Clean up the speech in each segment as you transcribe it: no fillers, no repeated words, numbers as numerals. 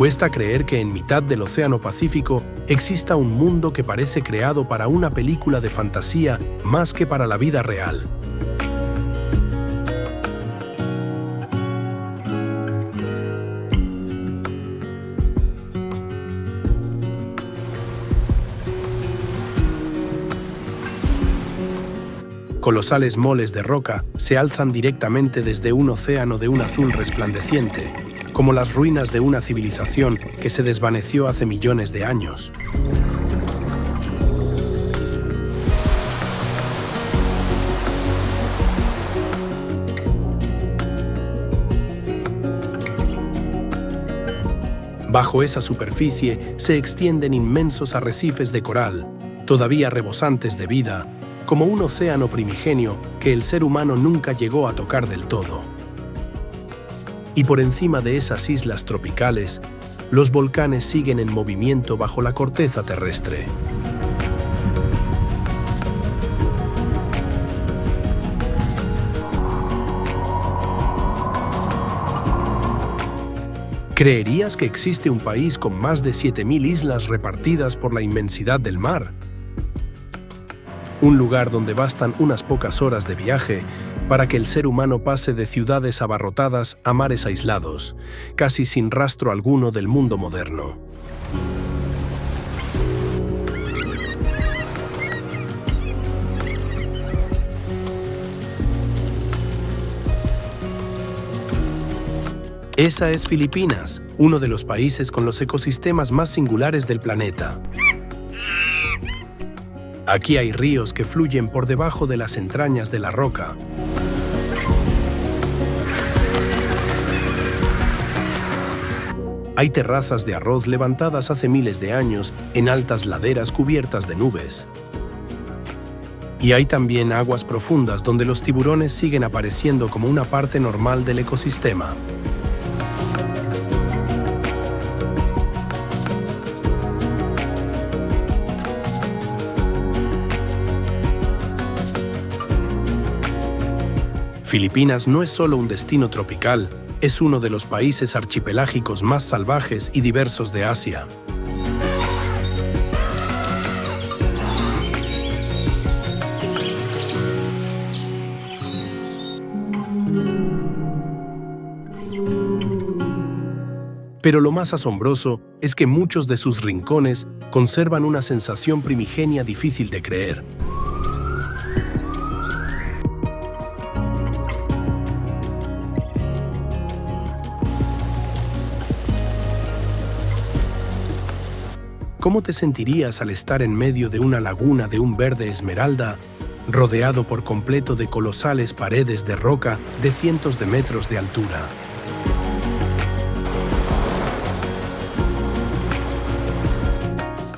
Cuesta creer que en mitad del Océano Pacífico exista un mundo que parece creado para una película de fantasía más que para la vida real. Colosales moles de roca se alzan directamente desde un océano de un azul resplandeciente, como las ruinas de una civilización que se desvaneció hace millones de años. Bajo esa superficie se extienden inmensos arrecifes de coral, todavía rebosantes de vida, como un océano primigenio que el ser humano nunca llegó a tocar del todo. Y por encima de esas islas tropicales, los volcanes siguen en movimiento bajo la corteza terrestre. ¿Creerías que existe un país con más de 7.000 islas repartidas por la inmensidad del mar? Un lugar donde bastan unas pocas horas de viaje para que el ser humano pase de ciudades abarrotadas a mares aislados, casi sin rastro alguno del mundo moderno. Esa es Filipinas, uno de los países con los ecosistemas más singulares del planeta. Aquí hay ríos que fluyen por debajo de las entrañas de la roca. Hay terrazas de arroz levantadas hace miles de años en altas laderas cubiertas de nubes. Y hay también aguas profundas donde los tiburones siguen apareciendo como una parte normal del ecosistema. Filipinas no es solo un destino tropical, es uno de los países archipelágicos más salvajes y diversos de Asia. Pero lo más asombroso es que muchos de sus rincones conservan una sensación primigenia difícil de creer. ¿Cómo te sentirías al estar en medio de una laguna de un verde esmeralda, rodeado por completo de colosales paredes de roca de cientos de metros de altura?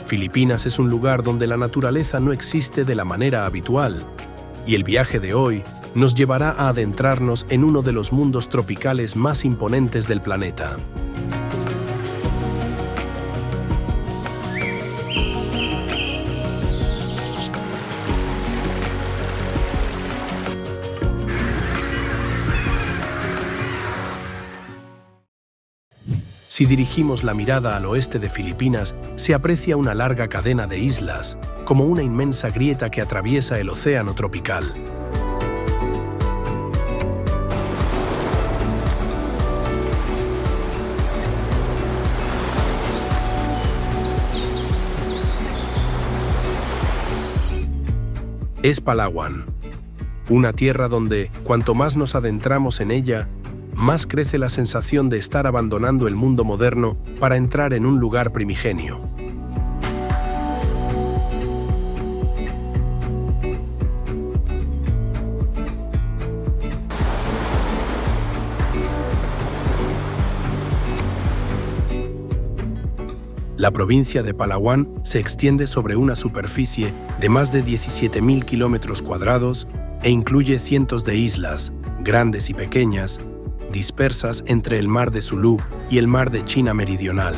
Filipinas es un lugar donde la naturaleza no existe de la manera habitual, y el viaje de hoy nos llevará a adentrarnos en uno de los mundos tropicales más imponentes del planeta. Si dirigimos la mirada al oeste de Filipinas, se aprecia una larga cadena de islas, como una inmensa grieta que atraviesa el océano tropical. Es Palawan, una tierra donde, cuanto más nos adentramos en ella, más crece la sensación de estar abandonando el mundo moderno para entrar en un lugar primigenio. La provincia de Palawan se extiende sobre una superficie de más de 17.000 kilómetros cuadrados e incluye cientos de islas, grandes y pequeñas, dispersas entre el mar de Sulu y el mar de China Meridional.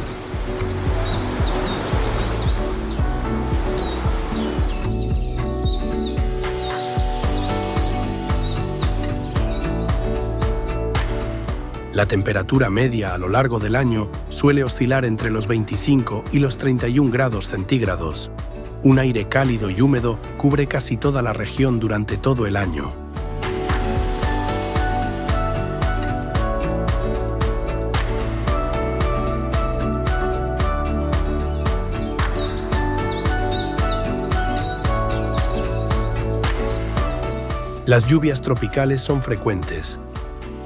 La temperatura media a lo largo del año suele oscilar entre los 25 y los 31 grados centígrados. Un aire cálido y húmedo cubre casi toda la región durante todo el año. Las lluvias tropicales son frecuentes.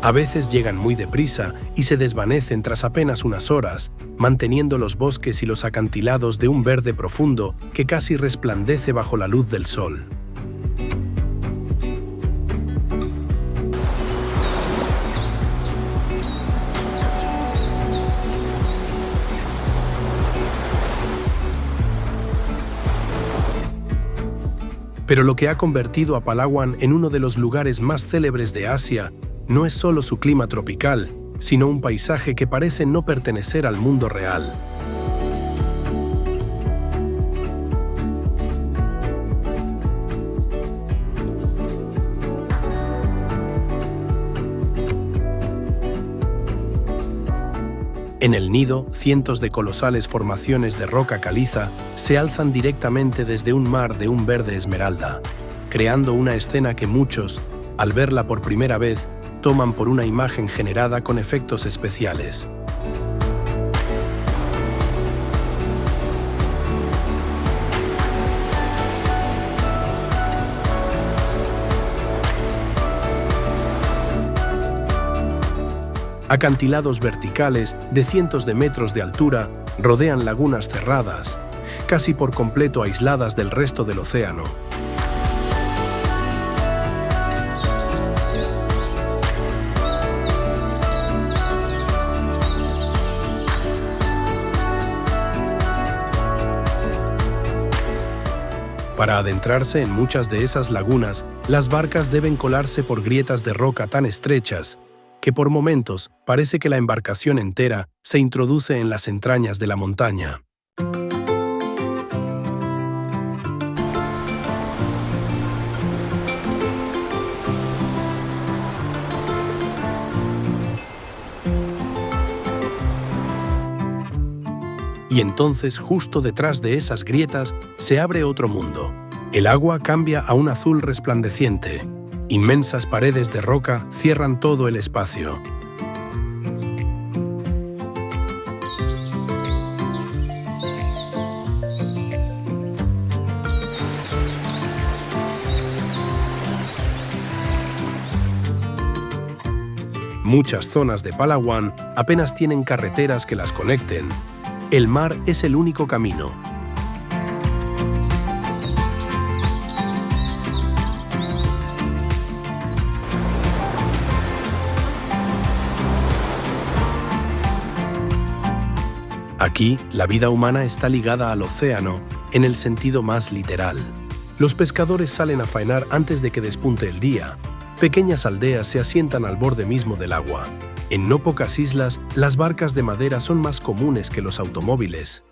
A veces llegan muy deprisa y se desvanecen tras apenas unas horas, manteniendo los bosques y los acantilados de un verde profundo que casi resplandece bajo la luz del sol. Pero lo que ha convertido a Palawan en uno de los lugares más célebres de Asia no es solo su clima tropical, sino un paisaje que parece no pertenecer al mundo real. En el nido, cientos de colosales formaciones de roca caliza se alzan directamente desde un mar de un verde esmeralda, creando una escena que muchos, al verla por primera vez, toman por una imagen generada con efectos especiales. Acantilados verticales de cientos de metros de altura rodean lagunas cerradas, casi por completo aisladas del resto del océano. Para adentrarse en muchas de esas lagunas, las barcas deben colarse por grietas de roca tan estrechas que por momentos parece que la embarcación entera se introduce en las entrañas de la montaña. Y entonces, justo detrás de esas grietas, se abre otro mundo. El agua cambia a un azul resplandeciente. Inmensas paredes de roca cierran todo el espacio. Muchas zonas de Palawan apenas tienen carreteras que las conecten. El mar es el único camino. Aquí, la vida humana está ligada al océano en el sentido más literal. Los pescadores salen a faenar antes de que despunte el día. Pequeñas aldeas se asientan al borde mismo del agua. En no pocas islas, las barcas de madera son más comunes que los automóviles.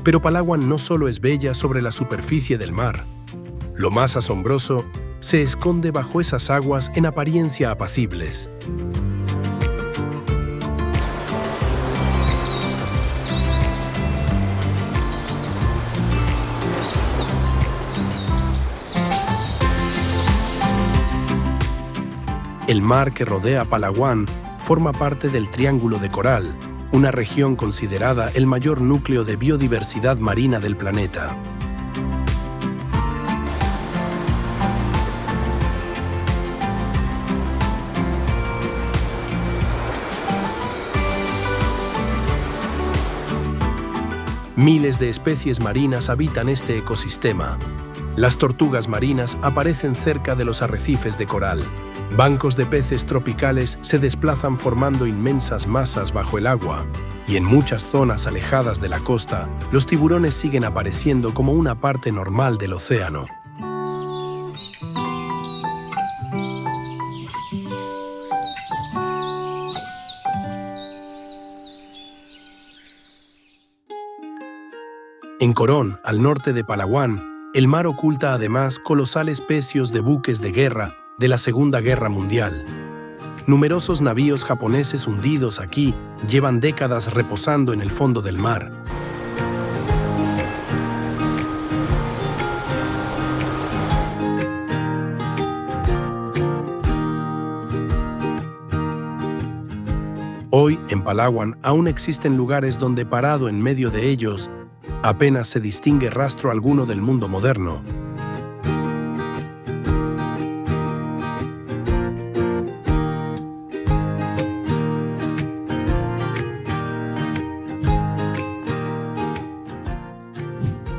Pero Palawan no solo es bella sobre la superficie del mar. Lo más asombroso se esconde bajo esas aguas en apariencia apacibles. El mar que rodea Palawan forma parte del Triángulo de Coral, una región considerada el mayor núcleo de biodiversidad marina del planeta. Miles de especies marinas habitan este ecosistema. Las tortugas marinas aparecen cerca de los arrecifes de coral. Bancos de peces tropicales se desplazan formando inmensas masas bajo el agua, y en muchas zonas alejadas de la costa, los tiburones siguen apareciendo como una parte normal del océano. En Corón, al norte de Palawan, el mar oculta además colosales pecios de buques de guerra de la Segunda Guerra Mundial. Numerosos navíos japoneses hundidos aquí llevan décadas reposando en el fondo del mar. Hoy, en Palawan, aún existen lugares donde parado en medio de ellos, apenas se distingue rastro alguno del mundo moderno.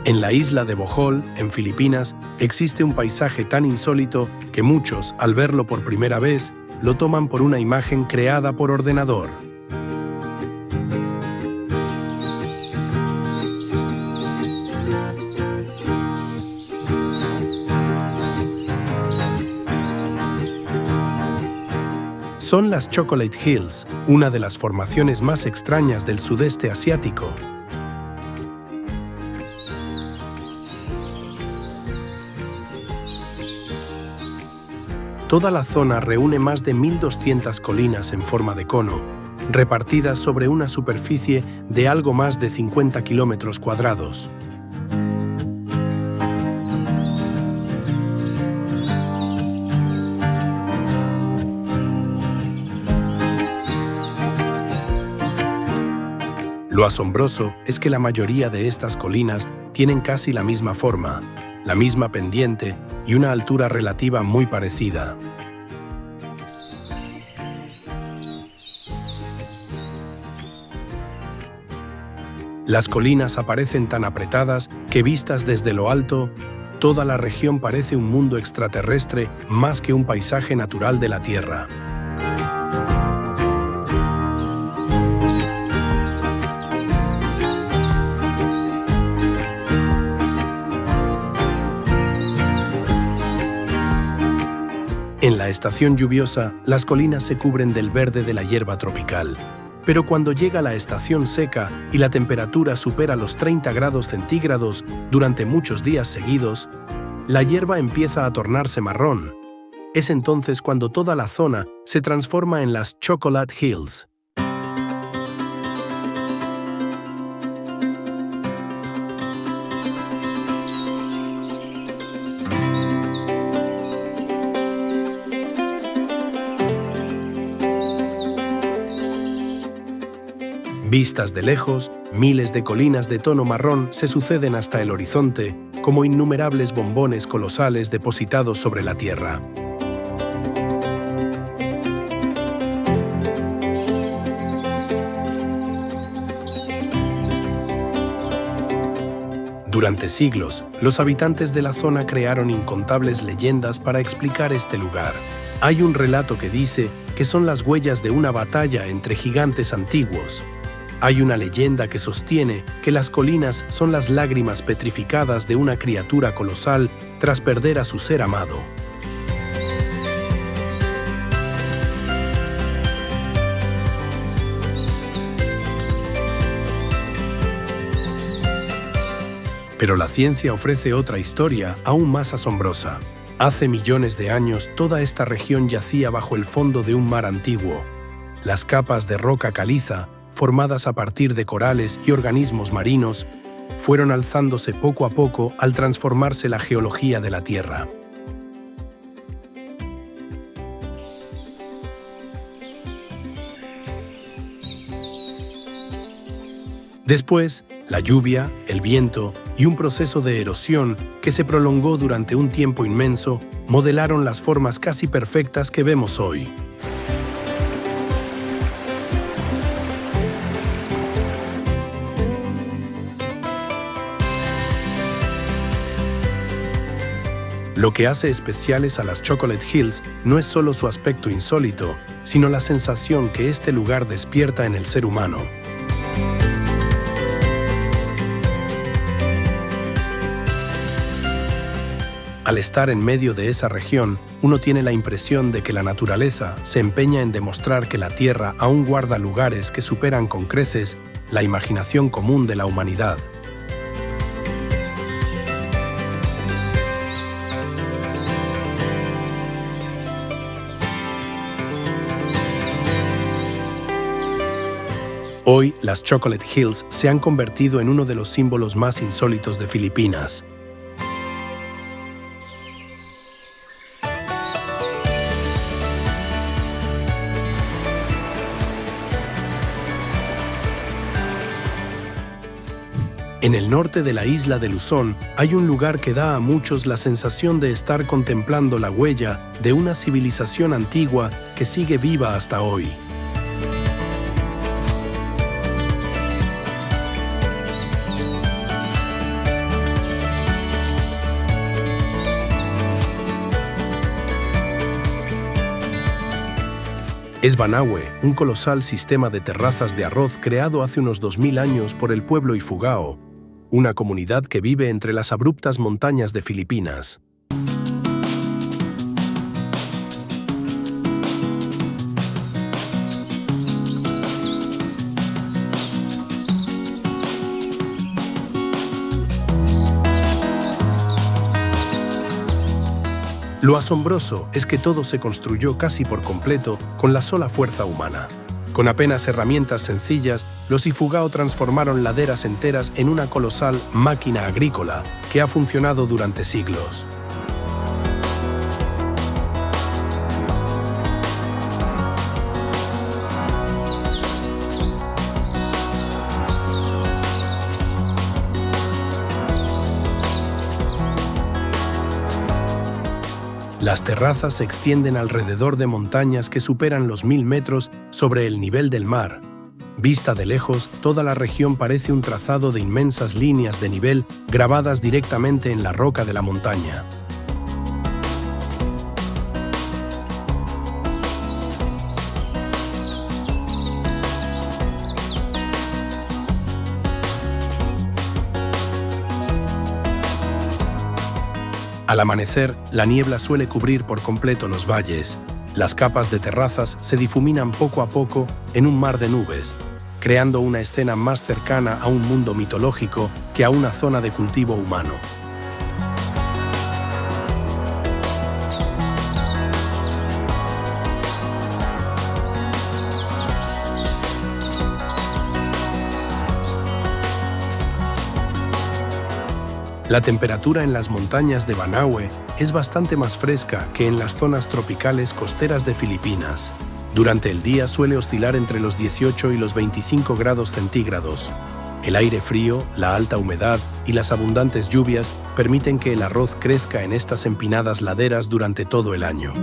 En la isla de Bohol, en Filipinas, existe un paisaje tan insólito que muchos, al verlo por primera vez, lo toman por una imagen creada por ordenador. Son las Chocolate Hills, una de las formaciones más extrañas del sudeste asiático. Toda la zona reúne más de 1.200 colinas en forma de cono, repartidas sobre una superficie de algo más de 50 kilómetros cuadrados. Lo asombroso es que la mayoría de estas colinas tienen casi la misma forma, la misma pendiente y una altura relativa muy parecida. Las colinas aparecen tan apretadas que vistas desde lo alto, toda la región parece un mundo extraterrestre más que un paisaje natural de la Tierra. En la estación lluviosa, las colinas se cubren del verde de la hierba tropical. Pero cuando llega la estación seca y la temperatura supera los 30 grados centígrados durante muchos días seguidos, la hierba empieza a tornarse marrón. Es entonces cuando toda la zona se transforma en las Chocolate Hills. Vistas de lejos, miles de colinas de tono marrón se suceden hasta el horizonte, como innumerables bombones colosales depositados sobre la tierra. Durante siglos, los habitantes de la zona crearon incontables leyendas para explicar este lugar. Hay un relato que dice que son las huellas de una batalla entre gigantes antiguos. Hay una leyenda que sostiene que las colinas son las lágrimas petrificadas de una criatura colosal tras perder a su ser amado. Pero la ciencia ofrece otra historia aún más asombrosa. Hace millones de años, toda esta región yacía bajo el fondo de un mar antiguo. Las capas de roca caliza, formadas a partir de corales y organismos marinos, fueron alzándose poco a poco al transformarse la geología de la Tierra. Después, la lluvia, el viento y un proceso de erosión que se prolongó durante un tiempo inmenso modelaron las formas casi perfectas que vemos hoy. Lo que hace especiales a las Chocolate Hills no es solo su aspecto insólito, sino la sensación que este lugar despierta en el ser humano. Al estar en medio de esa región, uno tiene la impresión de que la naturaleza se empeña en demostrar que la Tierra aún guarda lugares que superan con creces la imaginación común de la humanidad. Hoy, las Chocolate Hills se han convertido en uno de los símbolos más insólitos de Filipinas. En el norte de la isla de Luzón hay un lugar que da a muchos la sensación de estar contemplando la huella de una civilización antigua que sigue viva hasta hoy. Es Banahue, un colosal sistema de terrazas de arroz creado hace unos 2000 años por el pueblo Ifugao, una comunidad que vive entre las abruptas montañas de Filipinas. Lo asombroso es que todo se construyó casi por completo con la sola fuerza humana. Con apenas herramientas sencillas, los Ifugao transformaron laderas enteras en una colosal máquina agrícola que ha funcionado durante siglos. Las terrazas se extienden alrededor de montañas que superan los 1000 metros sobre el nivel del mar. Vista de lejos, toda la región parece un trazado de inmensas líneas de nivel grabadas directamente en la roca de la montaña. Al amanecer, la niebla suele cubrir por completo los valles. Las capas de terrazas se difuminan poco a poco en un mar de nubes, creando una escena más cercana a un mundo mitológico que a una zona de cultivo humano. La temperatura en las montañas de Banahue es bastante más fresca que en las zonas tropicales costeras de Filipinas. Durante el día suele oscilar entre los 18 y los 25 grados centígrados. El aire frío, la alta humedad y las abundantes lluvias permiten que el arroz crezca en estas empinadas laderas durante todo el año.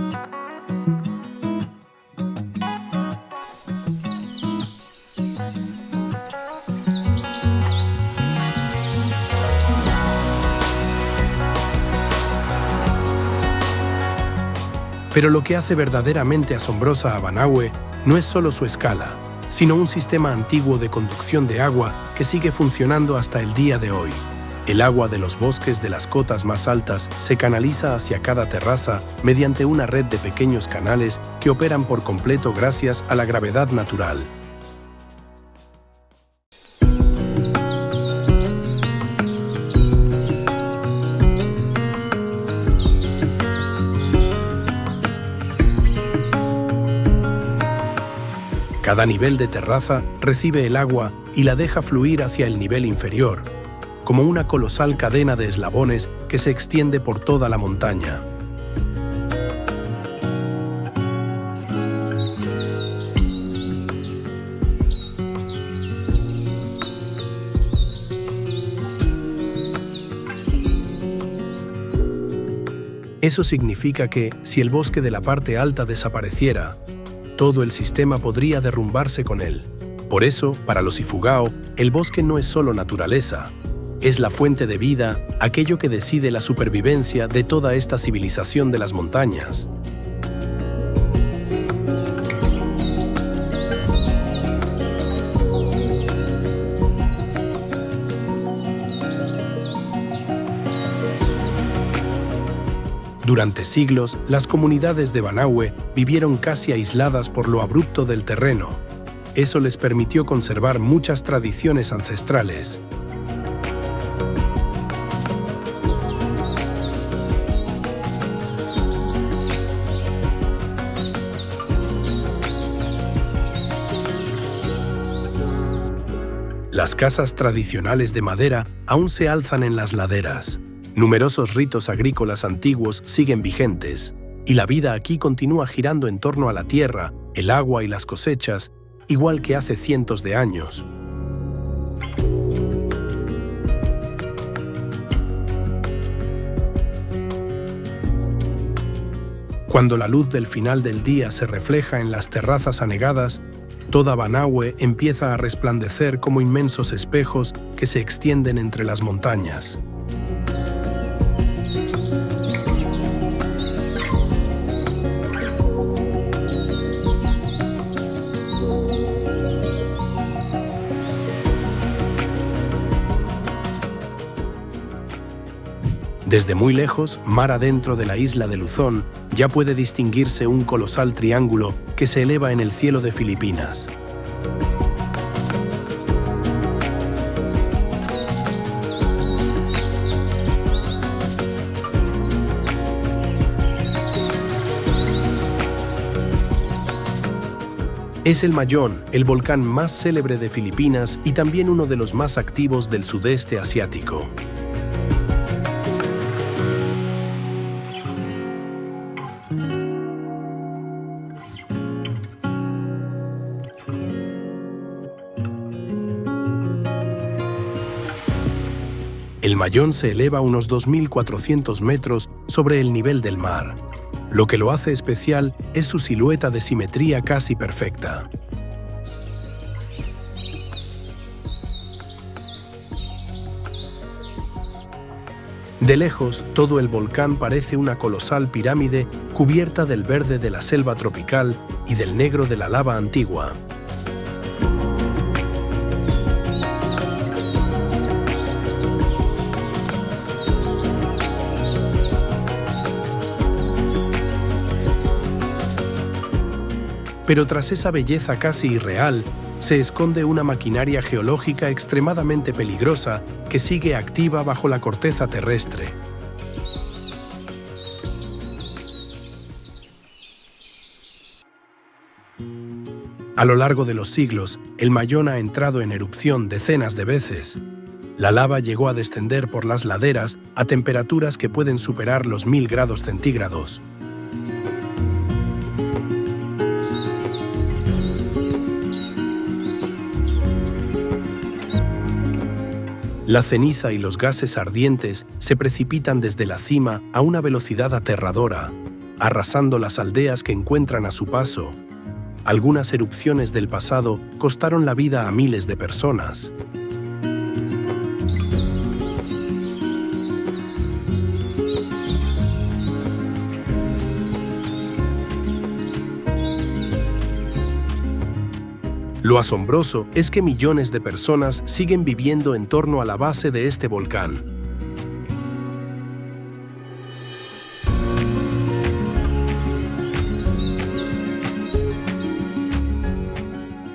Pero lo que hace verdaderamente asombrosa a Banahue no es solo su escala, sino un sistema antiguo de conducción de agua que sigue funcionando hasta el día de hoy. El agua de los bosques de las cotas más altas se canaliza hacia cada terraza mediante una red de pequeños canales que operan por completo gracias a la gravedad natural. Cada nivel de terraza recibe el agua y la deja fluir hacia el nivel inferior, como una colosal cadena de eslabones que se extiende por toda la montaña. Eso significa que, si el bosque de la parte alta desapareciera, todo el sistema podría derrumbarse con él. Por eso, para los Ifugao, el bosque no es solo naturaleza, es la fuente de vida, aquello que decide la supervivencia de toda esta civilización de las montañas. Durante siglos, las comunidades de Banahue vivieron casi aisladas por lo abrupto del terreno. Eso les permitió conservar muchas tradiciones ancestrales. Las casas tradicionales de madera aún se alzan en las laderas. Numerosos ritos agrícolas antiguos siguen vigentes, y la vida aquí continúa girando en torno a la tierra, el agua y las cosechas, igual que hace cientos de años. Cuando la luz del final del día se refleja en las terrazas anegadas, toda Banahue empieza a resplandecer como inmensos espejos que se extienden entre las montañas. Desde muy lejos, mar adentro de la isla de Luzón, ya puede distinguirse un colosal triángulo que se eleva en el cielo de Filipinas. Es el Mayón, el volcán más célebre de Filipinas y también uno de los más activos del sudeste asiático. El Mayón se eleva unos 2.400 metros sobre el nivel del mar. Lo que lo hace especial es su silueta de simetría casi perfecta. De lejos, todo el volcán parece una colosal pirámide cubierta del verde de la selva tropical y del negro de la lava antigua. Pero tras esa belleza casi irreal, se esconde una maquinaria geológica extremadamente peligrosa que sigue activa bajo la corteza terrestre. A lo largo de los siglos, el Mayón ha entrado en erupción decenas de veces. La lava llegó a descender por las laderas a temperaturas que pueden superar los 1000 grados centígrados. La ceniza y los gases ardientes se precipitan desde la cima a una velocidad aterradora, arrasando las aldeas que encuentran a su paso. Algunas erupciones del pasado costaron la vida a miles de personas. Lo asombroso es que millones de personas siguen viviendo en torno a la base de este volcán.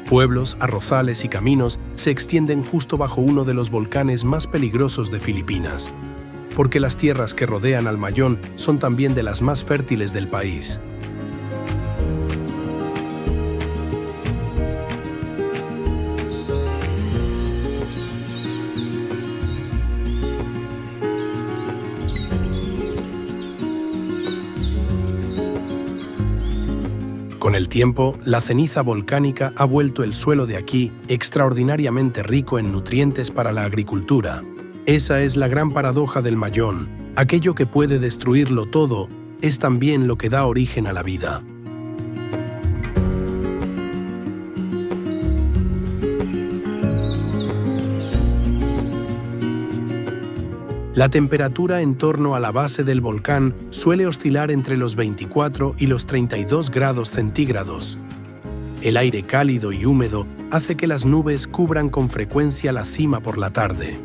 Pueblos, arrozales y caminos se extienden justo bajo uno de los volcanes más peligrosos de Filipinas, porque las tierras que rodean al Mayón son también de las más fértiles del país. Con el tiempo, la ceniza volcánica ha vuelto el suelo de aquí extraordinariamente rico en nutrientes para la agricultura. Esa es la gran paradoja del Mayón. Aquello que puede destruirlo todo es también lo que da origen a la vida. La temperatura en torno a la base del volcán suele oscilar entre los 24 y los 32 grados centígrados. El aire cálido y húmedo hace que las nubes cubran con frecuencia la cima por la tarde.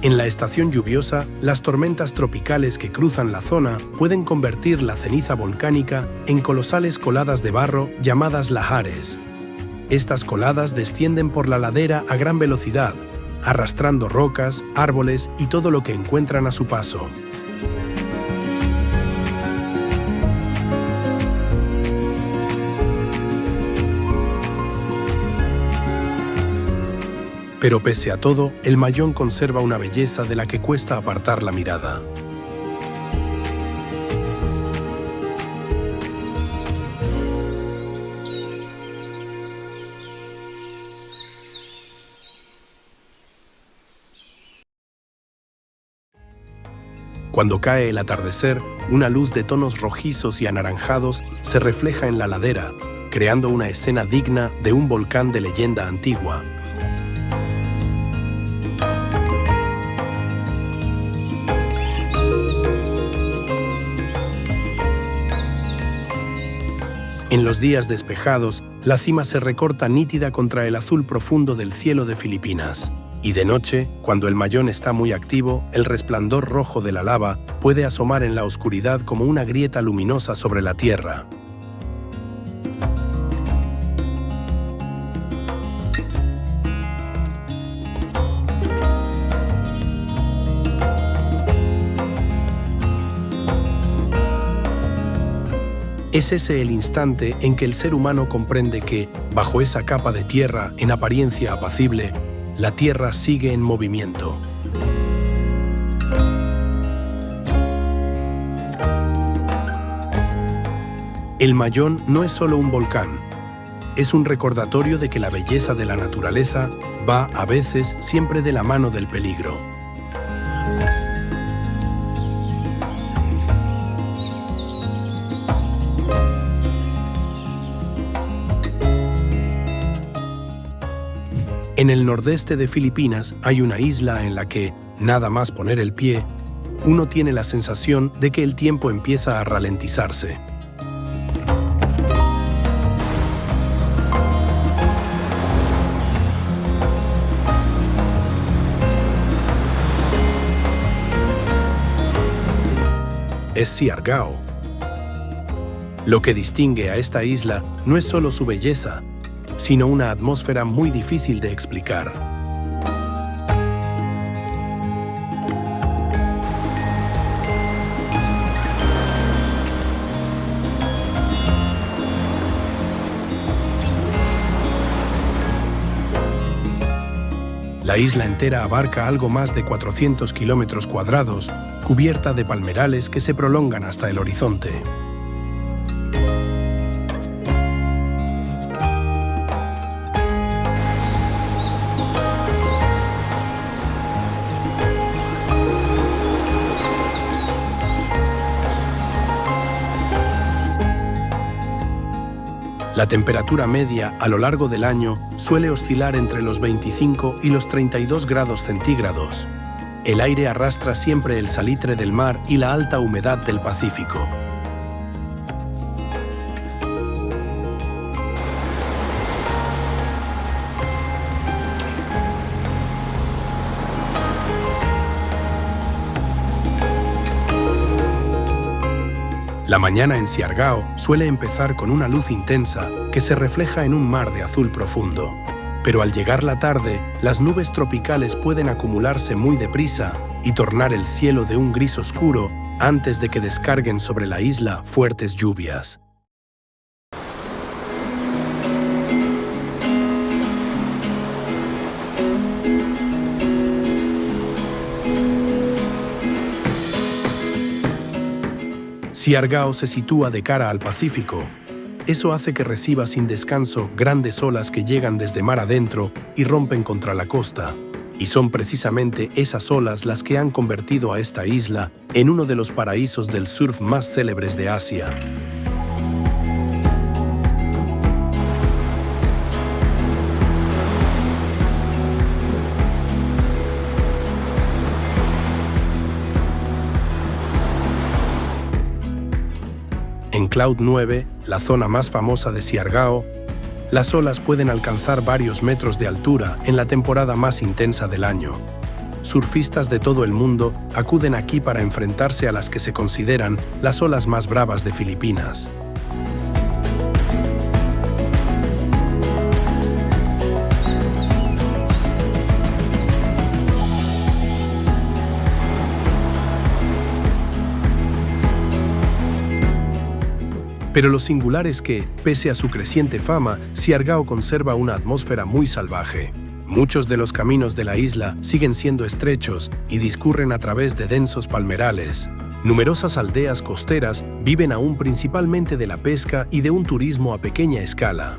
En la estación lluviosa, las tormentas tropicales que cruzan la zona pueden convertir la ceniza volcánica en colosales coladas de barro llamadas lahares. Estas coladas descienden por la ladera a gran velocidad, arrastrando rocas, árboles y todo lo que encuentran a su paso. Pero pese a todo, el Mayón conserva una belleza de la que cuesta apartar la mirada. Cuando cae el atardecer, una luz de tonos rojizos y anaranjados se refleja en la ladera, creando una escena digna de un volcán de leyenda antigua. En los días despejados, la cima se recorta nítida contra el azul profundo del cielo de Filipinas. Y de noche, cuando el Mayón está muy activo, el resplandor rojo de la lava puede asomar en la oscuridad como una grieta luminosa sobre la tierra. Es ese el instante en que el ser humano comprende que, bajo esa capa de tierra en apariencia apacible, la tierra sigue en movimiento. El Mayón no es solo un volcán, es un recordatorio de que la belleza de la naturaleza va, a veces, siempre de la mano del peligro. En el nordeste de Filipinas hay una isla en la que, nada más poner el pie, uno tiene la sensación de que el tiempo empieza a ralentizarse. Es Siargao. Lo que distingue a esta isla no es solo su belleza, sino una atmósfera muy difícil de explicar. La isla entera abarca algo más de 400 kilómetros cuadrados, cubierta de palmerales que se prolongan hasta el horizonte. La temperatura media a lo largo del año suele oscilar entre los 25 y los 32 grados centígrados. El aire arrastra siempre el salitre del mar y la alta humedad del Pacífico. La mañana en Siargao suele empezar con una luz intensa que se refleja en un mar de azul profundo. Pero al llegar la tarde, las nubes tropicales pueden acumularse muy deprisa y tornar el cielo de un gris oscuro antes de que descarguen sobre la isla fuertes lluvias. Siargao se sitúa de cara al Pacífico. Eso hace que reciba sin descanso grandes olas que llegan desde mar adentro y rompen contra la costa. Y son precisamente esas olas las que han convertido a esta isla en uno de los paraísos del surf más célebres de Asia. En Cloud 9, la zona más famosa de Siargao, las olas pueden alcanzar varios metros de altura en la temporada más intensa del año. Surfistas de todo el mundo acuden aquí para enfrentarse a las que se consideran las olas más bravas de Filipinas. Pero lo singular es que, pese a su creciente fama, Siargao conserva una atmósfera muy salvaje. Muchos de los caminos de la isla siguen siendo estrechos y discurren a través de densos palmerales. Numerosas aldeas costeras viven aún principalmente de la pesca y de un turismo a pequeña escala.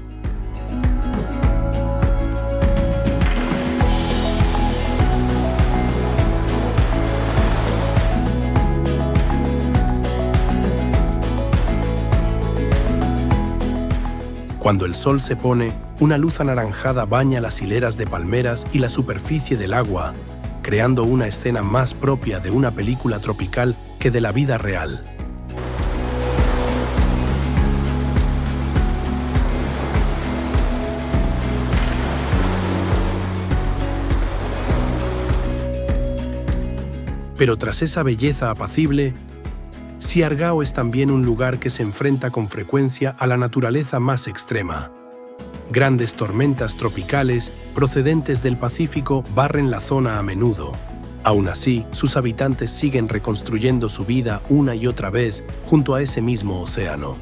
Cuando el sol se pone, una luz anaranjada baña las hileras de palmeras y la superficie del agua, creando una escena más propia de una película tropical que de la vida real. Pero tras esa belleza apacible, Siargao es también un lugar que se enfrenta con frecuencia a la naturaleza más extrema. Grandes tormentas tropicales procedentes del Pacífico barren la zona a menudo. Aún así, sus habitantes siguen reconstruyendo su vida una y otra vez junto a ese mismo océano.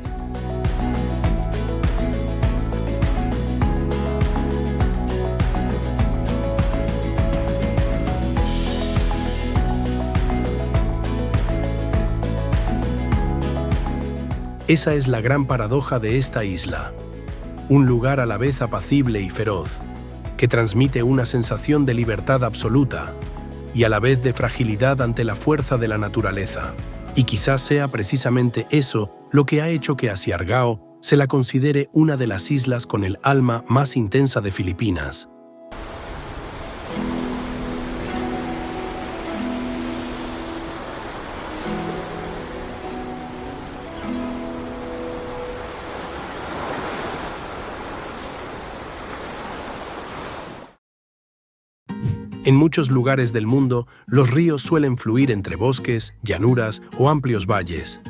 Esa es la gran paradoja de esta isla. Un lugar a la vez apacible y feroz, que transmite una sensación de libertad absoluta y a la vez de fragilidad ante la fuerza de la naturaleza. Y quizás sea precisamente eso lo que ha hecho que a Siargao se la considere una de las islas con el alma más intensa de Filipinas. En muchos lugares del mundo, los ríos suelen fluir entre bosques, llanuras o amplios valles.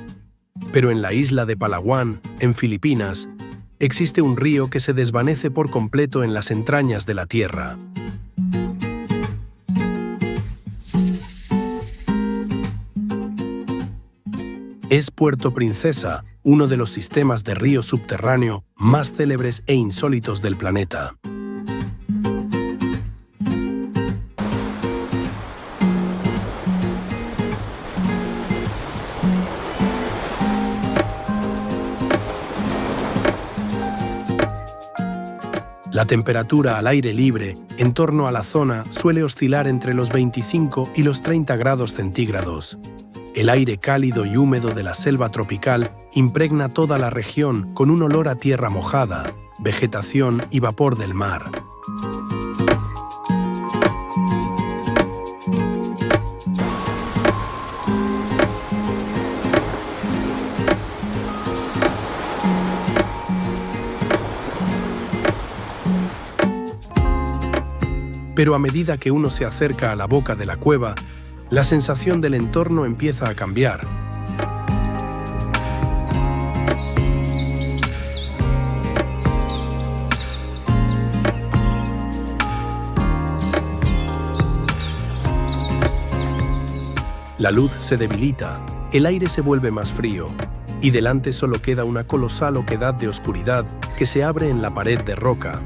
Pero en la isla de Palawan, en Filipinas, existe un río que se desvanece por completo en las entrañas de la tierra. Es Puerto Princesa, uno de los sistemas de río subterráneo más célebres e insólitos del planeta. La temperatura al aire libre en torno a la zona suele oscilar entre los 25 y los 30 grados centígrados. El aire cálido y húmedo de la selva tropical impregna toda la región con un olor a tierra mojada, vegetación y vapor del mar. Pero a medida que uno se acerca a la boca de la cueva, la sensación del entorno empieza a cambiar. La luz se debilita, el aire se vuelve más frío, y delante solo queda una colosal oquedad de oscuridad que se abre en la pared de roca.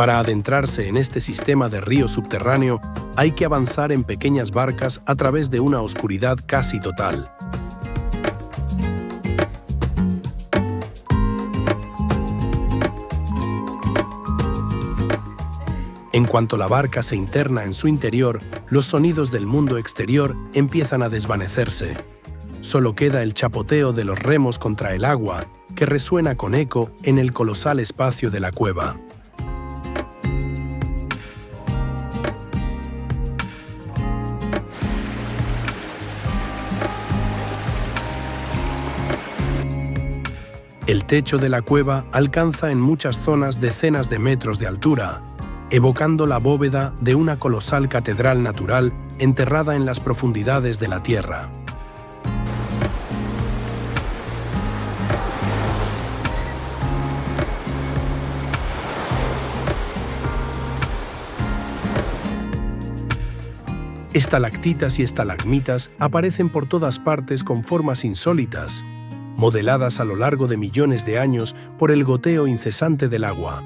Para adentrarse en este sistema de río subterráneo, hay que avanzar en pequeñas barcas a través de una oscuridad casi total. En cuanto la barca se interna en su interior, los sonidos del mundo exterior empiezan a desvanecerse. Solo queda el chapoteo de los remos contra el agua, que resuena con eco en el colosal espacio de la cueva. El techo de la cueva alcanza en muchas zonas decenas de metros de altura, evocando la bóveda de una colosal catedral natural enterrada en las profundidades de la tierra. Estalactitas y estalagmitas aparecen por todas partes con formas insólitas, modeladas a lo largo de millones de años por el goteo incesante del agua.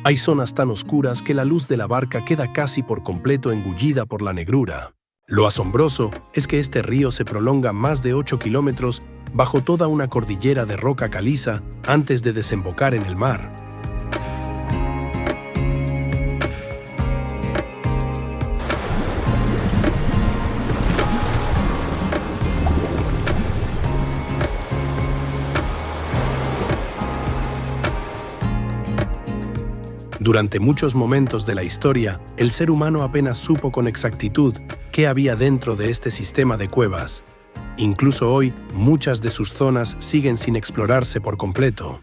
Hay zonas tan oscuras que la luz de la barca queda casi por completo engullida por la negrura. Lo asombroso es que este río se prolonga más de 8 kilómetros bajo toda una cordillera de roca caliza antes de desembocar en el mar. Durante muchos momentos de la historia, el ser humano apenas supo con exactitud qué había dentro de este sistema de cuevas. Incluso hoy, muchas de sus zonas siguen sin explorarse por completo.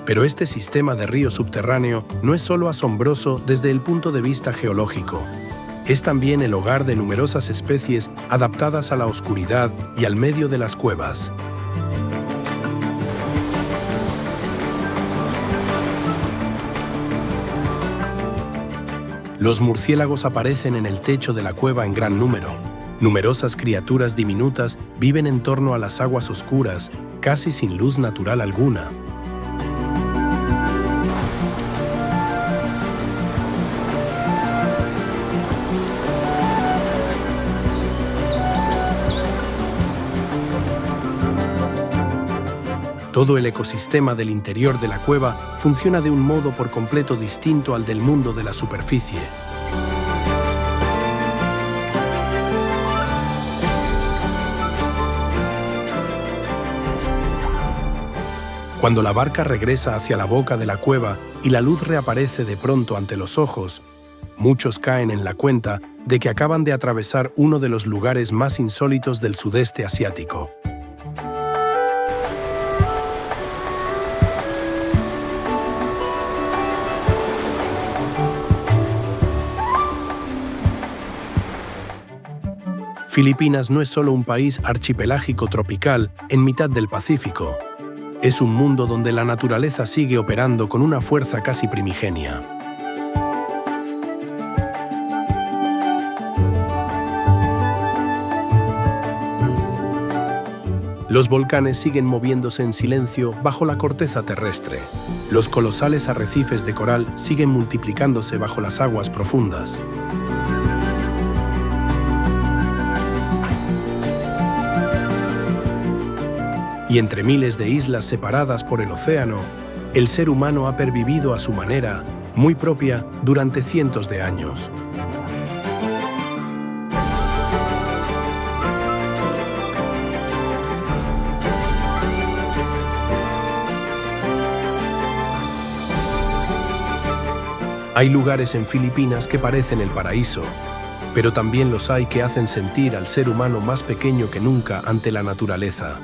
Pero este sistema de río subterráneo no es solo asombroso desde el punto de vista geológico. Es también el hogar de numerosas especies adaptadas a la oscuridad y al medio de las cuevas. Los murciélagos aparecen en el techo de la cueva en gran número. Numerosas criaturas diminutas viven en torno a las aguas oscuras, casi sin luz natural alguna. Todo el ecosistema del interior de la cueva funciona de un modo por completo distinto al del mundo de la superficie. Cuando la barca regresa hacia la boca de la cueva y la luz reaparece de pronto ante los ojos, muchos caen en la cuenta de que acaban de atravesar uno de los lugares más insólitos del sudeste asiático. Filipinas no es solo un país archipelágico tropical en mitad del Pacífico. Es un mundo donde la naturaleza sigue operando con una fuerza casi primigenia. Los volcanes siguen moviéndose en silencio bajo la corteza terrestre. Los colosales arrecifes de coral siguen multiplicándose bajo las aguas profundas. Y entre miles de islas separadas por el océano, el ser humano ha pervivido a su manera, muy propia, durante cientos de años. Hay lugares en Filipinas que parecen el paraíso, pero también los hay que hacen sentir al ser humano más pequeño que nunca ante la naturaleza.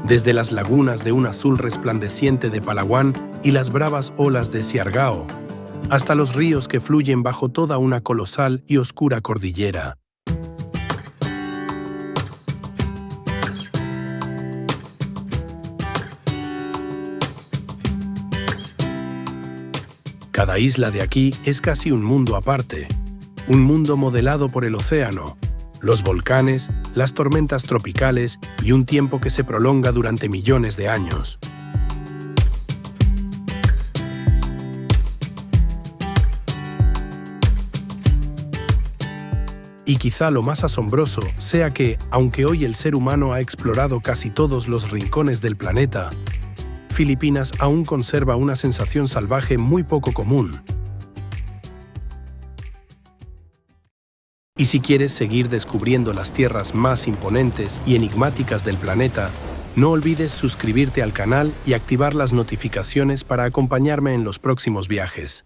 Desde las lagunas de un azul resplandeciente de Palawan y las bravas olas de Siargao, hasta los ríos que fluyen bajo toda una colosal y oscura cordillera. Cada isla de aquí es casi un mundo aparte, un mundo modelado por el océano, los volcanes, las tormentas tropicales y un tiempo que se prolonga durante millones de años. Y quizá lo más asombroso sea que, aunque hoy el ser humano ha explorado casi todos los rincones del planeta, Filipinas aún conserva una sensación salvaje muy poco común. Y si quieres seguir descubriendo las tierras más imponentes y enigmáticas del planeta, no olvides suscribirte al canal y activar las notificaciones para acompañarme en los próximos viajes.